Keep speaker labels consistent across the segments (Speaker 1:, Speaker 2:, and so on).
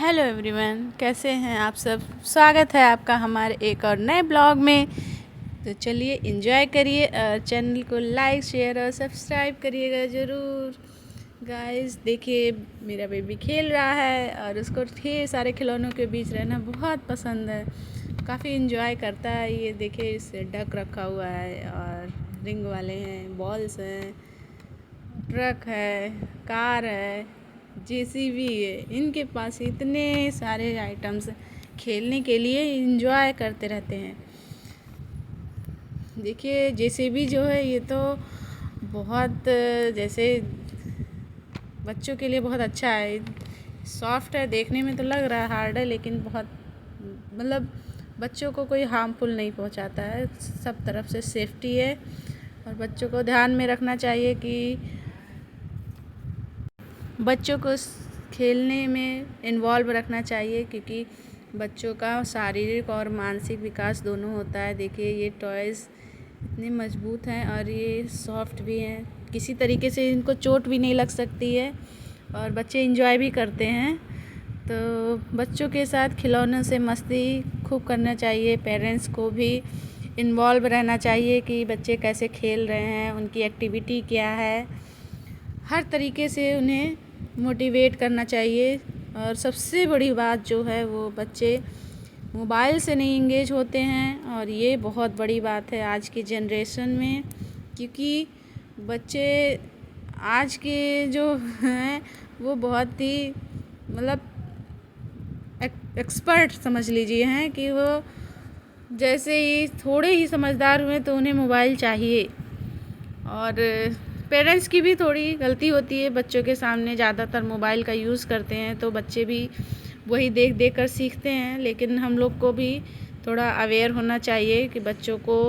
Speaker 1: Hello everyone, कैसे हैं आप सब। स्वागत है आपका हमारे एक और नए ब्लॉग में। तो चलिए एंजॉय करिए और चैनल को लाइक शेयर और सब्सक्राइब करिएगा ज़रूर। गाइस देखिए, मेरा बेबी खेल रहा है और उसको ढेर सारे खिलौनों के बीच रहना बहुत पसंद है। काफ़ी एंजॉय करता है। ये देखिए, इससे डक रखा हुआ है और रिंग वाले हैं, बॉल्स हैं, ट्रक है, कार है, जेसीबी है। इनके पास इतने सारे आइटम्स खेलने के लिए, एंजॉय करते रहते हैं। देखिए जेसीबी जो है ये तो बहुत जैसे बच्चों के लिए बहुत अच्छा है। सॉफ्ट है, देखने में तो लग रहा है हार्ड है, लेकिन बहुत मतलब बच्चों को कोई हार्मफुल नहीं पहुंचाता है। सब तरफ से सेफ्टी है और बच्चों को ध्यान में रखना चाहिए कि बच्चों को खेलने में इन्वॉल्व रखना चाहिए, क्योंकि बच्चों का शारीरिक और मानसिक विकास दोनों होता है। देखिए ये टॉयज़ इतने मजबूत हैं और ये सॉफ्ट भी हैं, किसी तरीके से इनको चोट भी नहीं लग सकती है और बच्चे एंजॉय भी करते हैं। तो बच्चों के साथ खिलौनों से मस्ती खूब करना चाहिए। पेरेंट्स को भी इन्वॉल्व रहना चाहिए कि बच्चे कैसे खेल रहे हैं, उनकी एक्टिविटी क्या है। हर तरीके से उन्हें मोटिवेट करना चाहिए। और सबसे बड़ी बात जो है, वो बच्चे मोबाइल से नहीं इंगेज होते हैं और ये बहुत बड़ी बात है आज की जनरेशन में, क्योंकि बच्चे आज के जो हैं वो बहुत ही मतलब एक्सपर्ट समझ लीजिए हैं कि वो जैसे ही थोड़े ही समझदार हुए तो उन्हें मोबाइल चाहिए। और पेरेंट्स की भी थोड़ी गलती होती है, बच्चों के सामने ज़्यादातर मोबाइल का यूज़ करते हैं तो बच्चे भी वही देख देख कर सीखते हैं। लेकिन हम लोग को भी थोड़ा अवेयर होना चाहिए कि बच्चों को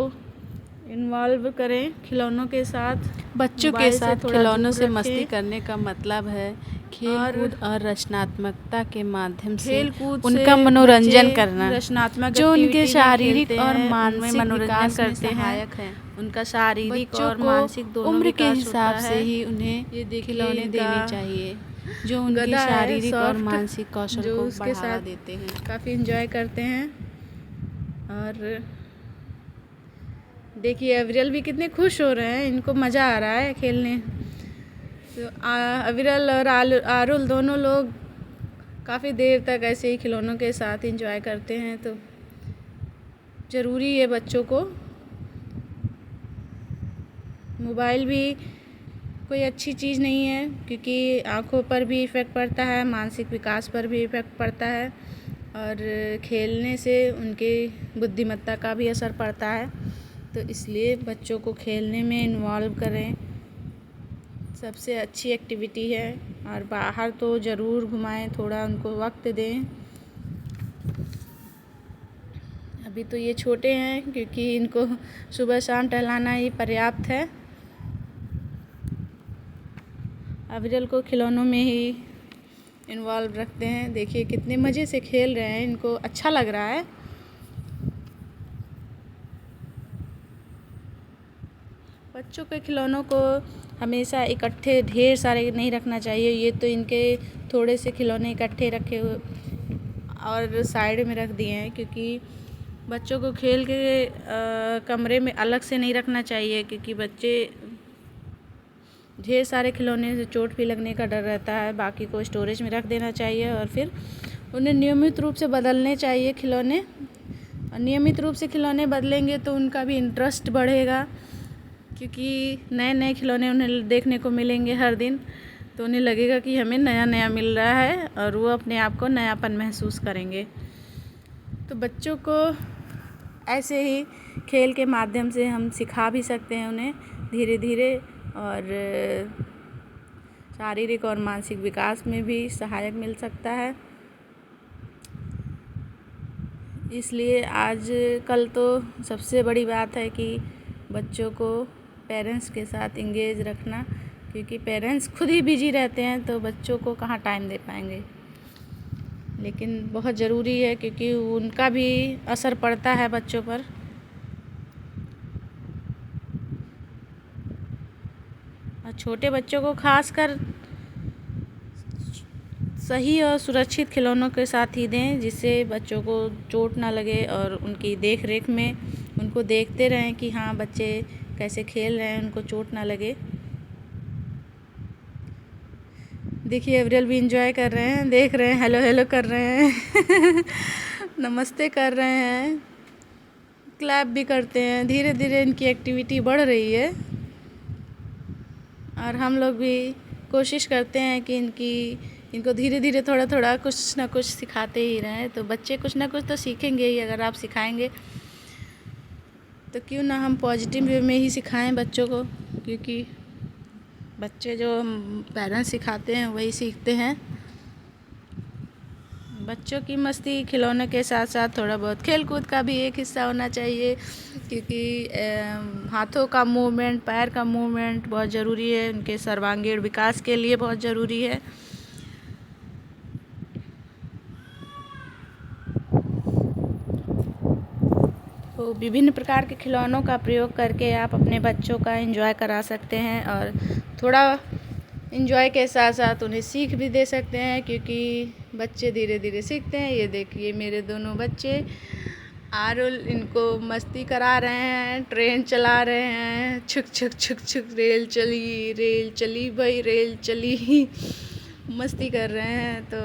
Speaker 1: इन्वॉल्व करें खिलौनों के साथ। बच्चों के साथ खिलौनों से मस्ती करने का मतलब है खेल कूद और रचनात्मकता के माध्यम से उनका मनोरंजन करना, रचनात्मक जो उनके शारीरिक और मानसिक मानसिक विकास में करते हैं। सहायक हैं। उनका शारीरिक बच्चों और को मानसिक दोनों उम्र के विकास हिसाब होता से है। ही उन्हें ये देखिए खिलौने देने चाहिए जो उनके गधा है, शारीरिक और सॉफ्ट, मानसिक कौशल जो को उसके बढ़ावा साथ देते हैं। काफ़ी एंजॉय करते हैं। और देखिए अविरल भी कितने खुश हो रहे हैं, इनको मज़ा आ रहा है खेलने। तो अविरल और आरुल दोनों लोग काफ़ी देर तक ऐसे ही खिलौनों के साथ एंजॉय करते हैं। तो ज़रूरी है बच्चों को मोबाइल भी कोई अच्छी चीज़ नहीं है, क्योंकि आँखों पर भी इफ़ेक्ट पड़ता है, मानसिक विकास पर भी इफ़ेक्ट पड़ता है और खेलने से उनकी बुद्धिमत्ता का भी असर पड़ता है। तो इसलिए बच्चों को खेलने में इन्वॉल्व करें, सबसे अच्छी एक्टिविटी है। और बाहर तो ज़रूर घुमाएं, थोड़ा उनको वक्त दें। अभी तो ये छोटे हैं, क्योंकि इनको सुबह शाम टहलाना ही पर्याप्त है। अविरल को खिलौनों में ही इन्वॉल्व रखते हैं। देखिए कितने मज़े से खेल रहे हैं, इनको अच्छा लग रहा है। बच्चों के खिलौनों को हमेशा इकट्ठे ढेर सारे नहीं रखना चाहिए। ये तो इनके थोड़े से खिलौने इकट्ठे रखे हुए और साइड में रख दिए हैं, क्योंकि बच्चों को खेल के कमरे में अलग से नहीं रखना चाहिए, क्योंकि बच्चे ढेर सारे खिलौने से चोट भी लगने का डर रहता है। बाकी को स्टोरेज में रख देना चाहिए और फिर उन्हें नियमित रूप से बदलने चाहिए खिलौने। और नियमित रूप से खिलौने बदलेंगे तो उनका भी इंटरेस्ट बढ़ेगा, क्योंकि नए नए खिलौने उन्हें देखने को मिलेंगे हर दिन। तो उन्हें लगेगा कि हमें नया नया मिल रहा है और वो अपने आप को नयापन महसूस करेंगे। तो बच्चों को ऐसे ही खेल के माध्यम से हम सिखा भी सकते हैं उन्हें धीरे धीरे, और शारीरिक और मानसिक विकास में भी सहायक मिल सकता है। इसलिए आज कल तो सबसे बड़ी बात है कि बच्चों को पेरेंट्स के साथ इंगेज रखना, क्योंकि पेरेंट्स खुद ही बिजी रहते हैं तो बच्चों को कहाँ टाइम दे पाएंगे। लेकिन बहुत ज़रूरी है, क्योंकि उनका भी असर पड़ता है बच्चों पर। और छोटे बच्चों को खासकर सही और सुरक्षित खिलौनों के साथ ही दें, जिससे बच्चों को चोट ना लगे और उनकी देख रेख में उनको देखते रहें कि हाँ बच्चे कैसे खेल रहे हैं, उनको चोट ना लगे। देखिए एवरियल भी इंजॉय कर रहे हैं, देख रहे हैं, हेलो हेलो कर रहे हैं नमस्ते कर रहे हैं, क्लैप भी करते हैं। धीरे धीरे इनकी एक्टिविटी बढ़ रही है और हम लोग भी कोशिश करते हैं कि इनको धीरे धीरे थोड़ा थोड़ा कुछ ना कुछ सिखाते ही रहें। तो बच्चे कुछ ना कुछ तो सीखेंगे ही, अगर आप सिखाएंगे तो क्यों ना हम पॉजिटिव वे में ही सिखाएं बच्चों को, क्योंकि बच्चे जो पेरेंट्स सिखाते हैं वही सीखते हैं। बच्चों की मस्ती खिलौने के साथ साथ थोड़ा बहुत खेल कूद का भी एक हिस्सा होना चाहिए, क्योंकि हाथों का मूवमेंट, पैर का मूवमेंट बहुत ज़रूरी है, उनके सर्वांगीण विकास के लिए बहुत ज़रूरी है। तो विभिन्न प्रकार के खिलौनों का प्रयोग करके आप अपने बच्चों का एंजॉय करा सकते हैं और थोड़ा एंजॉय के साथ साथ उन्हें सीख भी दे सकते हैं, क्योंकि बच्चे धीरे धीरे सीखते हैं। ये देखिए मेरे दोनों बच्चे आरुल इनको मस्ती करा रहे हैं, ट्रेन चला रहे हैं, छुक छुक छुक छुक रेल चली भाई रेल चली मस्ती कर रहे हैं। तो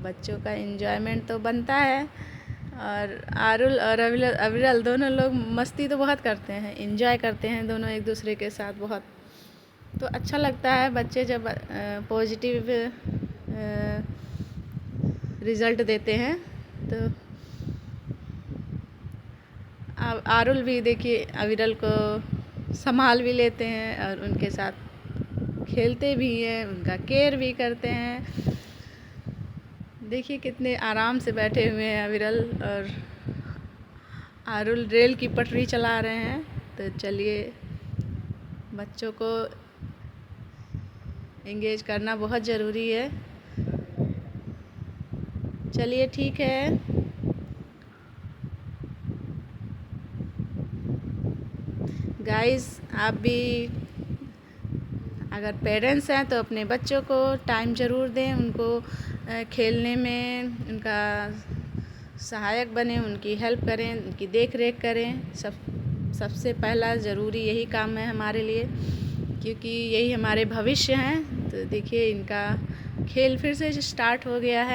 Speaker 1: बच्चों का एंजॉयमेंट तो बनता है। और आरुल और अविरल दोनों लोग मस्ती तो बहुत करते हैं, एंजॉय करते हैं दोनों एक दूसरे के साथ बहुत। तो अच्छा लगता है बच्चे जब पॉजिटिव रिज़ल्ट देते हैं। तो आरुल भी देखिए अविरल को संभाल भी लेते हैं और उनके साथ खेलते भी हैं, उनका केयर भी करते हैं। देखिए कितने आराम से बैठे हुए हैं अविरल, और आरुल रेल की पटरी चला रहे हैं। तो चलिए बच्चों को एंगेज करना बहुत ज़रूरी है। चलिए ठीक है, गाइस आप भी अगर पेरेंट्स हैं तो अपने बच्चों को टाइम ज़रूर दें, उनको खेलने में उनका सहायक बने, उनकी हेल्प करें, उनकी देख रेख करें। सबसे पहला ज़रूरी यही काम है हमारे लिए, क्योंकि यही हमारे भविष्य हैं। तो देखिए इनका खेल फिर से स्टार्ट हो गया है।